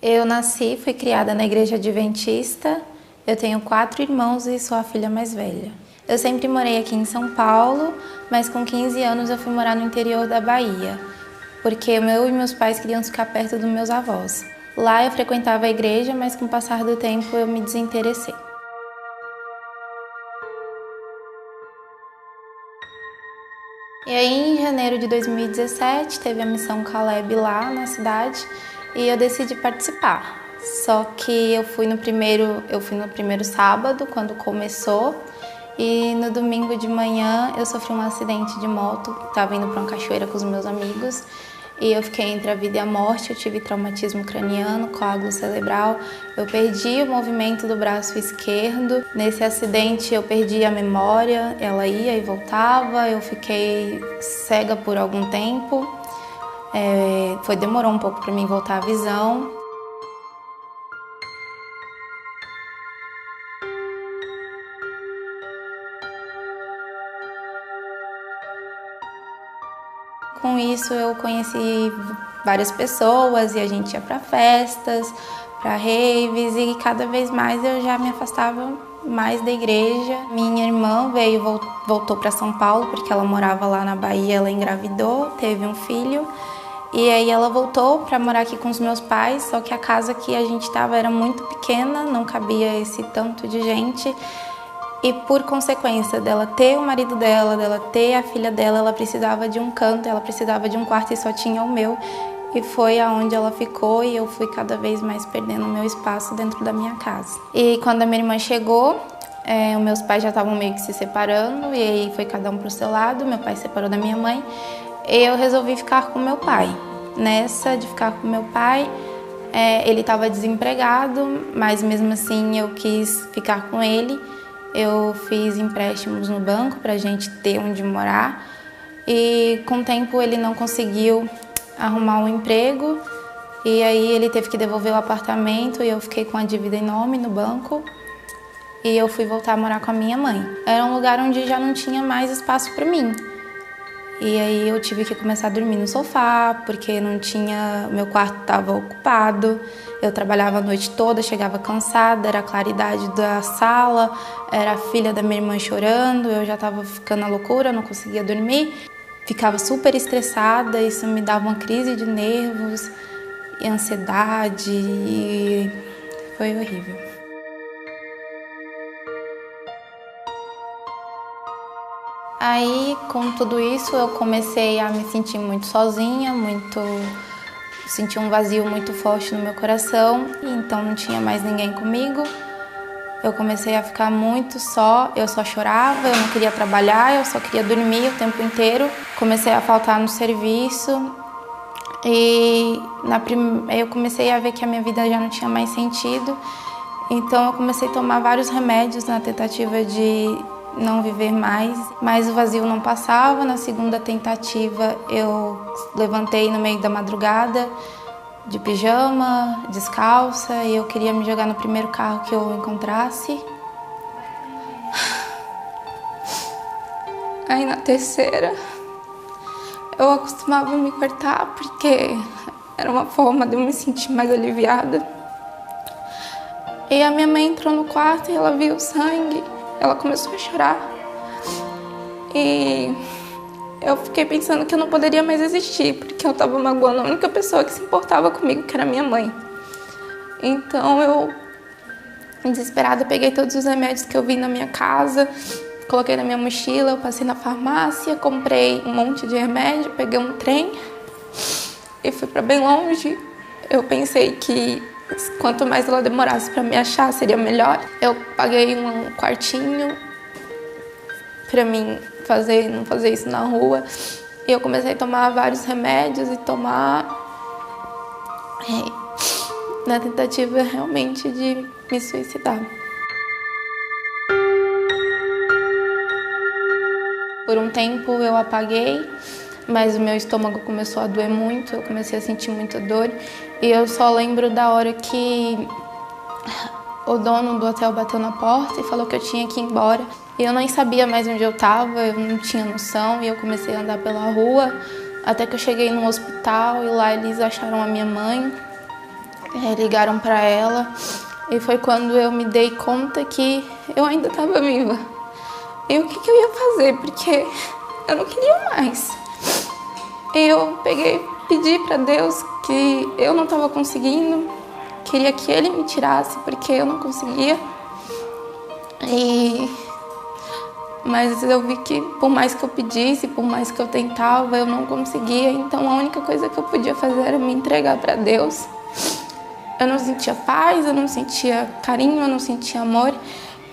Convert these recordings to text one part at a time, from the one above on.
Eu nasci, fui criada na igreja adventista. Eu tenho 4 irmãos e sou a filha mais velha. Eu sempre morei aqui em São Paulo, mas com 15 anos eu fui morar no interior da Bahia, porque eu e meus pais queriam ficar perto dos meus avós. Lá eu frequentava a igreja, mas com o passar do tempo eu me desinteressei. E aí, em janeiro de 2017, teve a Missão Caleb lá na cidade e eu decidi participar. Só que eu fui no primeiro sábado, quando começou, e no domingo de manhã eu sofri um acidente de moto, estava indo para uma cachoeira com os meus amigos e eu fiquei entre a vida e a morte. Eu tive traumatismo craniano, coágulo cerebral, eu perdi o movimento do braço esquerdo. Nesse acidente eu perdi a memória, ela ia e voltava, eu fiquei cega por algum tempo, demorou um pouco para mim voltar à visão. Com isso eu conheci várias pessoas e a gente ia para festas, para raves, e cada vez mais eu já me afastava mais da igreja. Minha irmã voltou para São Paulo porque ela morava lá na Bahia, ela engravidou, teve um filho e aí ela voltou para morar aqui com os meus pais, só que a casa que a gente estava era muito pequena, não cabia esse tanto de gente. E por consequência dela ter o marido dela ter a filha dela, ela precisava de um canto, ela precisava de um quarto e só tinha o meu. E foi aonde ela ficou e eu fui cada vez mais perdendo o meu espaço dentro da minha casa. E quando a minha irmã chegou, os meus pais já estavam meio que se separando e aí foi cada um pro seu lado, meu pai se separou da minha mãe e eu resolvi ficar com meu pai. Nessa de ficar com meu pai, ele estava desempregado, mas mesmo assim eu quis ficar com ele. Eu fiz empréstimos no banco para a gente ter onde morar e com o tempo ele não conseguiu arrumar um emprego e aí ele teve que devolver o apartamento e eu fiquei com a dívida enorme no banco e eu fui voltar a morar com a minha mãe. Era um lugar onde já não tinha mais espaço para mim. E aí eu tive que começar a dormir no sofá, porque meu quarto estava ocupado. Eu trabalhava a noite toda, chegava cansada, era a claridade da sala, era a filha da minha irmã chorando, eu já estava ficando à loucura, não conseguia dormir. Ficava super estressada, isso me dava uma crise de nervos e ansiedade, e foi horrível. Aí, com tudo isso, eu comecei a me sentir muito sozinha, senti um vazio muito forte no meu coração, e então não tinha mais ninguém comigo. Eu comecei a ficar muito só, eu só chorava, eu não queria trabalhar, eu só queria dormir o tempo inteiro. Comecei a faltar no serviço e eu comecei a ver que a minha vida já não tinha mais sentido. Então eu comecei a tomar vários remédios na tentativa de não viver mais, mas o vazio não passava. Na segunda tentativa eu levantei no meio da madrugada, de pijama, descalça, e eu queria me jogar no primeiro carro que eu encontrasse. Aí na terceira eu costumava me cortar porque era uma forma de eu me sentir mais aliviada. E a minha mãe entrou no quarto e ela viu o sangue. Ela começou a chorar e eu fiquei pensando que eu não poderia mais existir, porque eu estava magoando a única pessoa que se importava comigo, que era minha mãe. Então eu, desesperada, peguei todos os remédios que eu vi na minha casa, coloquei na minha mochila, eu passei na farmácia, comprei um monte de remédio, peguei um trem e fui para bem longe. Eu pensei que quanto mais ela demorasse para me achar, seria melhor. Eu paguei um quartinho para mim não fazer isso na rua. E eu comecei a tomar vários remédios e na tentativa realmente de me suicidar. Por um tempo eu apaguei, mas o meu estômago começou a doer muito, eu comecei a sentir muita dor. E eu só lembro da hora que o dono do hotel bateu na porta e falou que eu tinha que ir embora. E eu nem sabia mais onde eu estava, eu não tinha noção, e eu comecei a andar pela rua, até que eu cheguei no hospital e lá eles acharam a minha mãe. ligaram para ela e foi quando eu me dei conta que eu ainda estava viva. E o que eu ia fazer? Porque eu não queria mais. Eu pedi para Deus que eu não estava conseguindo, queria que Ele me tirasse porque eu não conseguia. Mas eu vi que por mais que eu pedisse, por mais que eu tentava, eu não conseguia. Então a única coisa que eu podia fazer era me entregar para Deus. Eu não sentia paz, eu não sentia carinho, eu não sentia amor.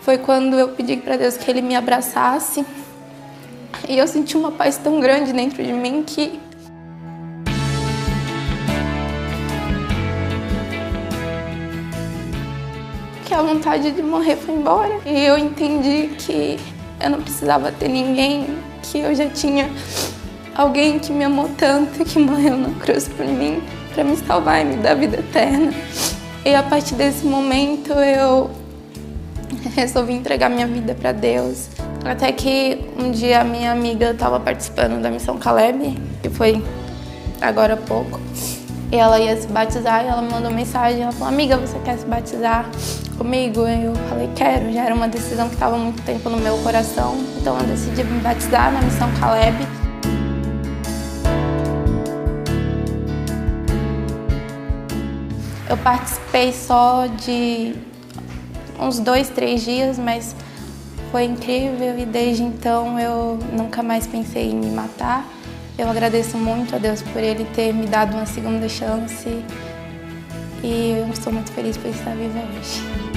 Foi quando eu pedi para Deus que Ele me abraçasse. E eu senti uma paz tão grande dentro de mim que a vontade de morrer foi embora. E eu entendi que eu não precisava ter ninguém, que eu já tinha alguém que me amou tanto, que morreu na cruz por mim, para me salvar e me dar vida eterna. E a partir desse momento eu resolvi entregar minha vida para Deus. Até que um dia a minha amiga estava participando da Missão Caleb, que foi agora há pouco. E ela ia se batizar e ela me mandou mensagem, ela falou: amiga, você quer se batizar comigo? Eu falei: quero. Já era uma decisão que estava há muito tempo no meu coração, então eu decidi me batizar na Missão Caleb. Eu participei só de uns 2, 3 dias, mas foi incrível e desde então eu nunca mais pensei em me matar. Eu agradeço muito a Deus por Ele ter me dado uma segunda chance e eu estou muito feliz por estar viva hoje.